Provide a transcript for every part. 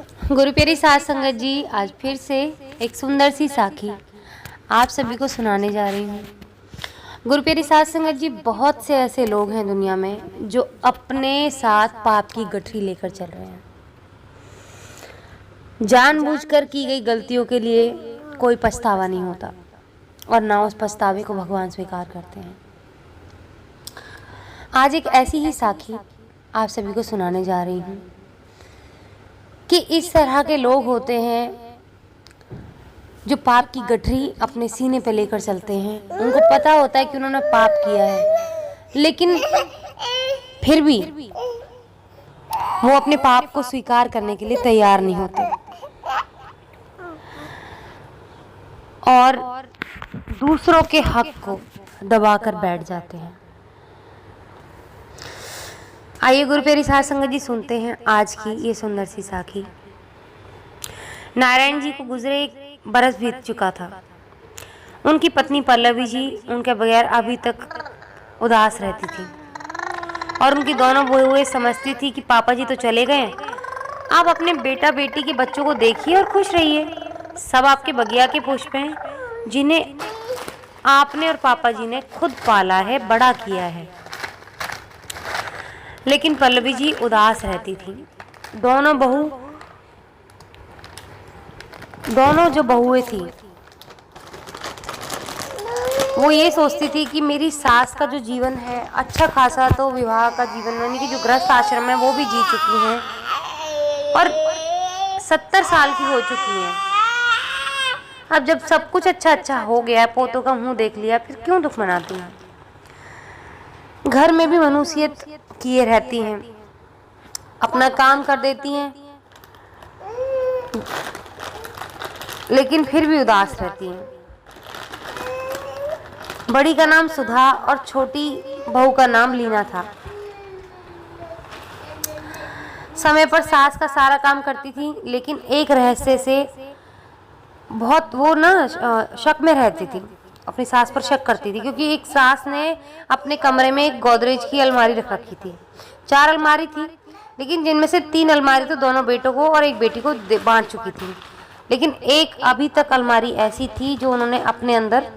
गुरु प्यारी साध संगत जी, आज फिर से एक सुंदर सी साखी आप सभी को सुनाने जा रही हूँ। गुरु प्यारी साध संगत जी, बहुत से ऐसे लोग हैं दुनिया में जो अपने साथ पाप की गठरी लेकर चल रहे हैं। जानबूझकर की गई गलतियों के लिए कोई पछतावा नहीं होता और ना उस पछतावे को भगवान स्वीकार करते हैं। आज एक ऐसी ही साखी आप सभी को सुनाने जा रही हूँ कि इस तरह के लोग होते हैं जो पाप की गठरी अपने सीने पे लेकर चलते हैं। उनको पता होता है कि उन्होंने पाप किया है, लेकिन फिर भी वो अपने पाप को स्वीकार करने के लिए तैयार नहीं होते और दूसरों के हक को दबाकर बैठ जाते हैं। आइए गुरु प्यारी साध संगत जी, सुनते हैं आज की ये सुंदर सी साखी। नारायण जी को गुजरे 1 बरस बीत चुका था। उनकी पत्नी पल्लवी जी उनके बगैर अभी तक उदास रहती थी और उनकी दोनों बहुएं समझती थी कि पापा जी तो चले गए, आप अपने बेटा बेटी के बच्चों को देखिए और खुश रहिए। सब आपके बगिया के पुष्प हैं जिन्हें आपने और पापा जी ने खुद पाला है, बड़ा किया है। लेकिन पल्लवी जी उदास रहती थी। दोनों जो बहुएं थी वो ये सोचती थी कि मेरी सास का जो जीवन है अच्छा खासा तो विवाह का जीवन, यानी कि जो गृहस्थ आश्रम है वो भी जी चुकी हैं और 70 साल की हो चुकी हैं। अब जब सब कुछ अच्छा हो गया, पोतों का मुंह देख लिया, फिर क्यों दुख मनाती हैं। घर में भी मनुष्यत किए रहती हैं, अपना काम कर देती हैं, लेकिन फिर भी उदास रहती हैं। बड़ी का नाम सुधा और छोटी बहू का नाम लीना था। समय पर सास का सारा काम करती थी, लेकिन एक रहस्य से बहुत वो शक में रहती थी, अपनी सास पर शक करती थी, क्योंकि एक सास ने अपने कमरे में एक गोदरेज की अलमारी रख रखी थी। 4 अलमारी थी, लेकिन जिनमें से 3 अलमारी तो दोनों बेटों को और एक बेटी को बांट चुकी थी, लेकिन एक अभी तक अलमारी ऐसी थी जो उन्होंने अपने अंदर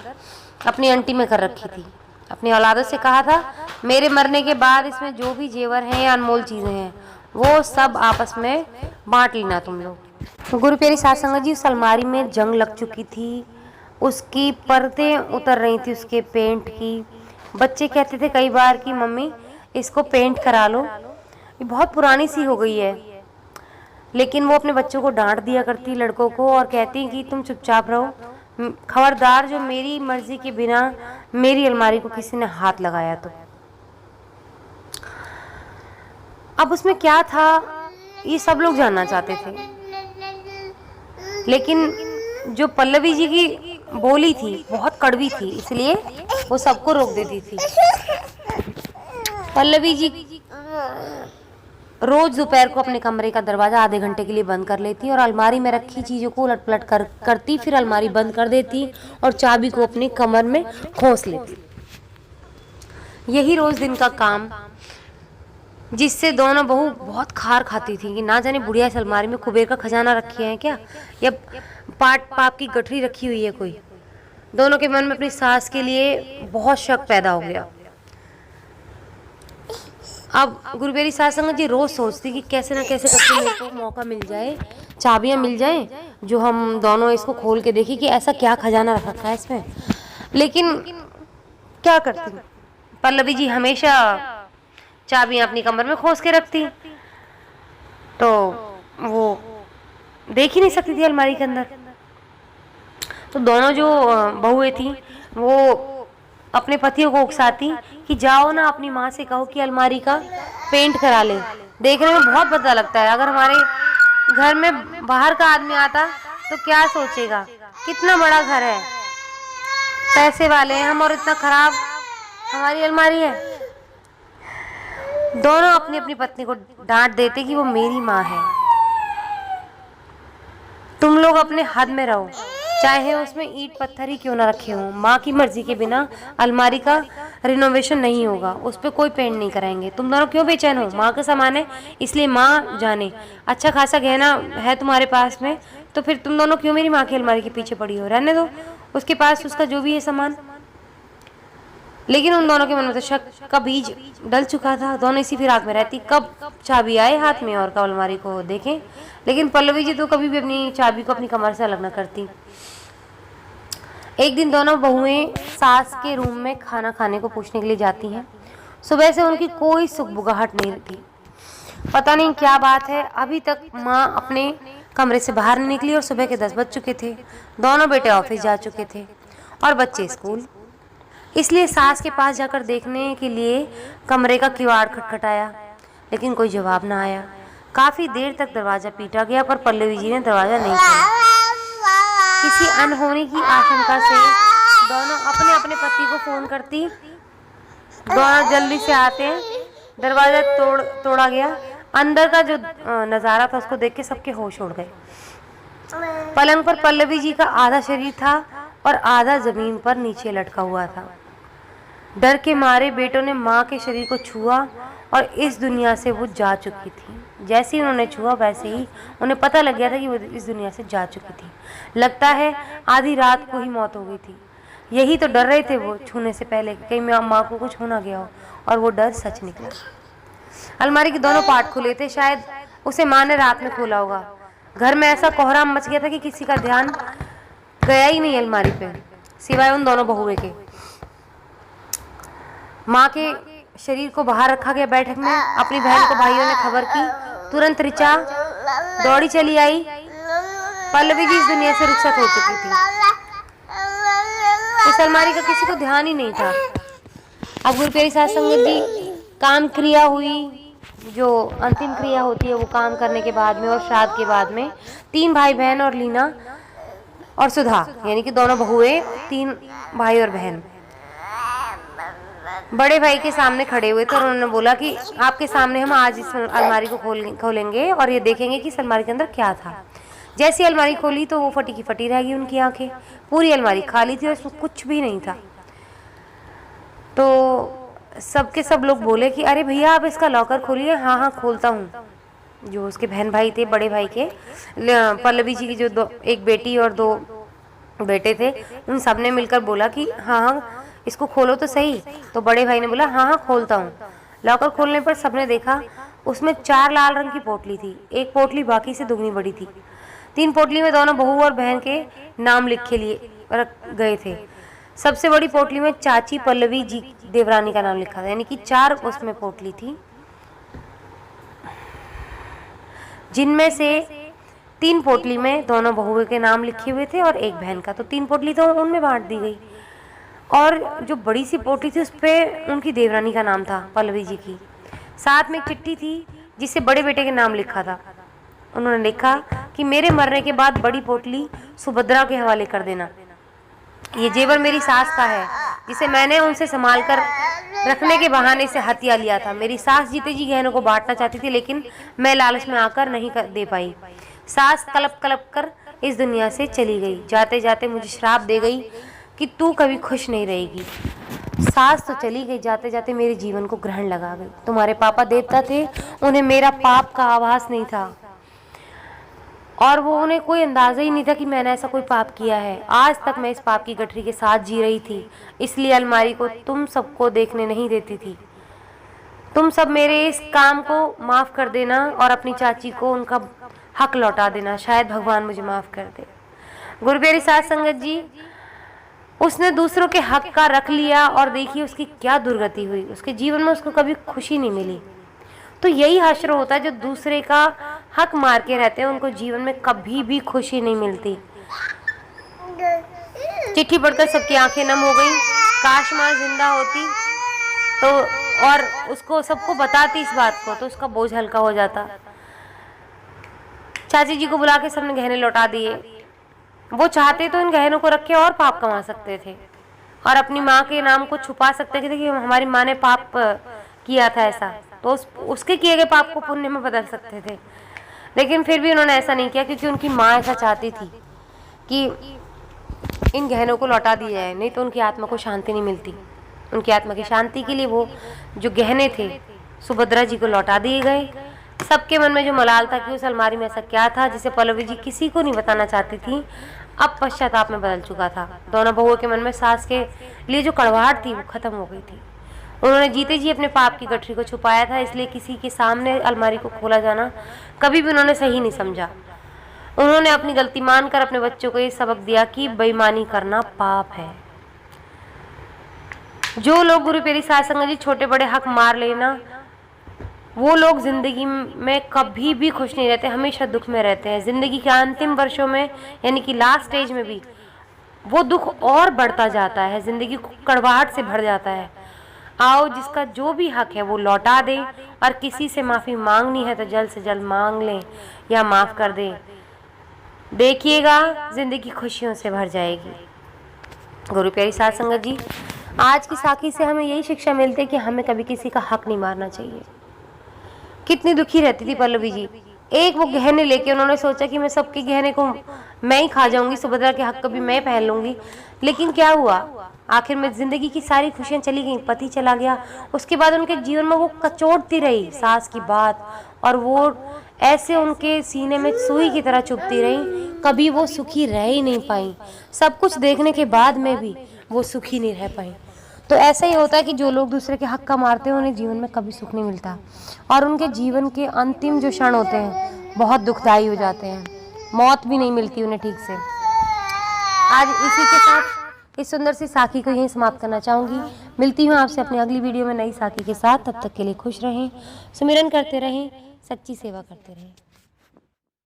अपनी अंटी में कर रखी थी। अपनी औलादों से कहा था, मेरे मरने के बाद इसमें जो भी जेवर हैं या अनमोल चीज़ें हैं वो सब आपस में बांट लेना तुम लोग। गुरु प्यारी साध संगत जी, उस अलमारी में जंग लग चुकी थी, उसकी परतें उतर रही थी उसके पेंट की। बच्चे कहते थे कई बार कि मम्मी इसको पेंट करा लो, ये बहुत पुरानी सी हो गई है, लेकिन वो अपने बच्चों को डांट दिया करती, लड़कों को, और कहती कि तुम चुपचाप रहो, खबरदार जो मेरी मर्जी के बिना मेरी अलमारी को किसी ने हाथ लगाया तो। अब उसमें क्या था ये सब लोग जानना चाहते थे, लेकिन जो पल्लवी जी की बोली थी बहुत कड़वी थी, इसलिए वो सबको रोक देती थी। पल्लवी जी रोज दोपहर को अपने कमरे का दरवाजा आधे घंटे के लिए बंद कर लेती और अलमारी में रखी चीज़ों को उलट पलट करती, फिर अलमारी बंद कर देती और चाबी को अपने कमर में खोस लेती। यही रोज दिन का काम, जिससे दोनों बहू बहुत खार खाती थी कि ना जाने बुढ़िया इस अलमारी में कुबेर का खजाना रखे हैं क्या, या पाप की गठरी रखी हुई है कोई। दोनों के मन में अपनी सास के लिए बहुत शक पैदा हो गया। अब गुरु प्यारी साध संगत जी रोज सोचती कि कैसे ना कैसे करके मेरे को मौका मिल जाए, चाबियां मिल जाए, जो हम दोनों इसको खोल के देखें कि ऐसा क्या खजाना रख रखा है इसमें। लेकिन क्या करती, पल्लवी जी हमेशा चाबियां अपनी कमर में खोस के रखती, तो वो देख ही नहीं सकती थी अलमारी के अंदर। तो दोनों जो बहुएं थी वो अपने पतियों को उकसाती कि जाओ ना अपनी माँ से कहो कि अलमारी का पेंट करा ले। देखने में बहुत भद्दा लगता है, अगर हमारे घर में बाहर का आदमी आता तो क्या सोचेगा, कितना बड़ा घर है, पैसे वाले हैं हम और इतना खराब हमारी अलमारी है। दोनों अपनी अपनी पत्नी को डांट देते कि वो मेरी माँ है, तुम लोग अपने हद में रहो, चाहे उसमें ईंट पत्थर ही क्यों ना रखे हों। माँ की मर्जी के बिना अलमारी का रिनोवेशन नहीं होगा, उस पर कोई पेंट नहीं कराएंगे। तुम दोनों क्यों बेचैन हो? माँ का सामान है इसलिए माँ जाने। अच्छा खासा गहना है तुम्हारे पास में, तो फिर तुम दोनों क्यों मेरी माँ की अलमारी के पीछे पड़ी हो? रहने दो उसके पास उसका जो भी है सामान। लेकिन उन दोनों के मन में तो शक का बीज डल चुका था। दोनों इसी फिराक में रहती, कब चाबी आए हाथ में और कब अलमारी को देखें। लेकिन पल्लवी जी तो कभी भी अपनी चाबी को अपनी कमर से अलग न करती। एक दिन दोनों बहुएं सास के रूम में खाना खाने को पूछने के लिए जाती हैं। सुबह से उनकी कोई सुगबुगाहट नहीं थी। पता नहीं क्या बात है, अभी तक माँ अपने कमरे से बाहर नहीं निकली और सुबह के 10 बज चुके थे। दोनों बेटे ऑफिस जा चुके थे और बच्चे स्कूल। इसलिए सास के पास जाकर देखने के लिए कमरे का किवाड़ खटखटाया, लेकिन कोई जवाब ना आया। काफी देर तक दरवाजा पीटा गया पर पल्लवी जी ने दरवाजा नहीं खोला। किसी अनहोनी की आशंका से दोनों अपने अपने पति को फोन करती। दोनों जल्दी से आते हैं, दरवाजा तोड़ा गया। अंदर का जो नज़ारा था उसको देख के सबके होश उड़ गए। पलंग पर पल्लवी जी का आधा शरीर था और आधा जमीन पर नीचे लटका हुआ था। डर के मारे बेटों ने माँ के शरीर को छुआ और इस दुनिया से वो जा चुकी थी। जैसे ही उन्होंने छुआ वैसे ही उन्हें पता लग गया था कि वो इस दुनिया से जा चुकी थी। लगता है आधी रात को ही मौत हो गई थी। यही तो डर रहे थे वो छूने से पहले, कहीं माँ को कुछ हो ना गया हो, और वो डर सच निकला। अलमारी के दोनों पार्ट खुले थे, शायद उसे माँ ने रात में खोला होगा। घर में ऐसा कोहराम मच गया था कि किसी का ध्यान गया ही नहीं अलमारी पे, सिवाय उन दोनों बहुए के। माँ के शरीर को बाहर रखा गया बैठक में। अपनी बहन को भाइयों ने खबर की। तुरंत ऋचा दौड़ी चली आई। पल्लवी जी इस दुनिया से रुखसत हो चुकी थी। इस अलमारी का किसी को ध्यान ही नहीं था। अब गुरुप्यारी सास संगत जी काम क्रिया हुई, जो अंतिम क्रिया होती है वो काम करने के बाद में और श्राद्ध के बाद में 3 भाई बहन और लीना और सुधा, यानी कि दोनों बहुएं, 3 भाई और बहन बड़े भाई के सामने खड़े हुए थे और उन्होंने बोला कि आपके सामने हम आज इस अलमारी को खोलेंगे और ये देखेंगे कि इस अलमारी के अंदर क्या था। जैसी अलमारी खोली तो वो फटी की फटी रह गई उनकी आंखें। पूरी अलमारी खाली थी और उसमें कुछ भी नहीं था। तो सबके सब लोग बोले कि अरे भैया आप इसका लॉकर खोलिए। हाँ हाँ खोलता हूँ। जो उसके बहन भाई थे, बड़े भाई के, पल्लवी जी की जो एक बेटी और 2 बेटे थे, उन सब ने मिलकर बोला कि हाँ हाँ इसको खोलो तो सही। तो बड़े भाई ने बोला हाँ हाँ खोलता हूँ। लॉकर खोलने पर सबने देखा उसमें 4 लाल रंग की पोटली थी। एक पोटली बाकी से दुगनी बड़ी थी। 3 पोटली में दोनों बहू और बहन के नाम लिखे लिए रख गए थे। सबसे बड़ी पोटली में चाची पल्लवी जी देवरानी का नाम लिखा था, यानी कि 4 उसमें पोटली थी, जिनमें से 3 पोटली में दोनों बहुओं के नाम लिखे हुए थे और एक बहन का। तो 3 पोटली तो उनमें बांट दी गई। और जो बड़ी सी पोटली थी उस पर उनकी देवरानी का नाम था, पल्लवी जी की। साथ में एक चिट्ठी थी जिससे बड़े बेटे के नाम लिखा था। उन्होंने लिखा कि मेरे मरने के बाद बड़ी पोटली सुभद्रा के हवाले कर देना। ये जेवर मेरी सास का है, जिसे मैंने उनसे संभाल कर रखने के बहाने से हथिया लिया था। मेरी सास जीते जी गहनों को बांटना चाहती थी, लेकिन मैं लालच में आकर नहीं दे पाई। सास कलप कलप कर इस दुनिया से चली गई। जाते जाते मुझे श्राप दे गई कि तू कभी खुश नहीं रहेगी। सास तो चली गई, जाते जाते मेरे जीवन को ग्रहण लगा गई। तुम्हारे पापा देवता थे, उन्हें मेरा पाप का आभास नहीं था और वो उन्हें कोई अंदाजा ही नहीं था कि मैंने ऐसा कोई पाप किया है। आज तक मैं इस पाप की गठरी के साथ जी रही थी, इसलिए अलमारी को तुम सबको देखने नहीं देती थी। तुम सब मेरे इस काम को माफ़ कर देना और अपनी चाची को उनका हक लौटा देना। शायद भगवान मुझे माफ़ कर दे। गुरुप्यारी सास संगत जी, उसने दूसरों के हक का रख लिया और देखिए उसकी क्या दुर्गति हुई। उसके जीवन में उसको कभी खुशी नहीं मिली। तो यही हश्र होता है, जो दूसरे का हक मार के रहते हैं उनको जीवन में कभी भी खुशी नहीं मिलती। चिट्ठी पढ़कर सबकी आंखें नम हो गई। काश माँ जिंदा होती तो और उसको सबको बताती इस बात को, तो उसका बोझ हल्का हो जाता। चाची जी को बुला के सबने गहने लौटा दिए। वो चाहते तो इन गहनों को रख के और पाप कमा सकते थे और अपनी माँ के नाम को छुपा सकते थे कि हमारी माँ ने पाप किया था ऐसा, तो उसके किए गए पाप को पुण्य में बदल सकते थे। लेकिन फिर भी उन्होंने ऐसा नहीं किया, क्योंकि उनकी माँ ऐसा चाहती थी कि इन गहनों को लौटा दिया जाए, नहीं तो उनकी आत्मा को शांति नहीं मिलती। उनकी आत्मा की शांति के लिए वो जो गहने थे सुभद्रा जी को लौटा दिए गए। सबके मन में जो मलाल था कि उस अलमारी में ऐसा क्या था जिसे पल्लवी जी किसी को नहीं बताना चाहती थी, अब पश्चाताप में बदल चुका था। दोनों बहुओं के मन में सास के लिए जो कड़वाहट थी वो खत्म हो गई थी। उन्होंने जीते जी अपने पाप की गठरी को छुपाया था, इसलिए किसी के सामने अलमारी को खोला जाना कभी भी उन्होंने सही नहीं समझा। उन्होंने अपनी गलती मानकर अपने बच्चों को ये सबक दिया कि बेईमानी करना पाप है। जो लोग गुरु प्यारी साध संगत जी छोटे बड़े हक मार लेना, वो लोग जिंदगी में कभी भी खुश नहीं रहते, हमेशा दुख में रहते हैं। जिंदगी के अंतिम वर्षों में यानी कि लास्ट स्टेज में भी वो दुख और बढ़ता जाता है, जिंदगी कड़वाहट से भर जाता है। आओ जिसका जो भी हक है वो लौटा दे, और किसी से माफ़ी मांगनी है तो जल्द से जल्द मांग लें या माफ़ कर दें। देखिएगा जिंदगी खुशियों से भर जाएगी। गुरु प्यारी साध संगत जी, आज की साखी से हमें यही शिक्षा मिलती है कि हमें कभी किसी का हक नहीं मारना चाहिए। कितनी दुखी रहती थी पल्लवी जी। एक वो गहने लेके उन्होंने सोचा कि मैं सबके गहने को मैं ही खा जाऊंगी, सुभद्रा के हक को भी मैं पहन लूंगी। लेकिन क्या हुआ, आखिर में जिंदगी की सारी खुशियां चली गई, पति चला गया। उसके बाद उनके जीवन में वो कचोटती रही सास की बात, और वो ऐसे उनके सीने में सुई की तरह चुभती रही। कभी वो सुखी रह ही नहीं पाई। सब कुछ देखने के बाद में भी वो सुखी नहीं रह पाई। तो ऐसा ही होता है कि जो लोग दूसरे के हक का मारते हैं उन्हें जीवन में कभी सुख नहीं मिलता, और उनके जीवन के अंतिम जो क्षण होते हैं बहुत दुखदायी हो जाते हैं। मौत भी नहीं मिलती उन्हें ठीक से। आज इसी के साथ इस सुंदर सी साखी को यहीं समाप्त करना चाहूँगी। मिलती हूँ आपसे अपनी अगली वीडियो में नई साखी के साथ। तब तक के लिए खुश रहें, सुमिरन करते रहें, सच्ची सेवा करते रहें।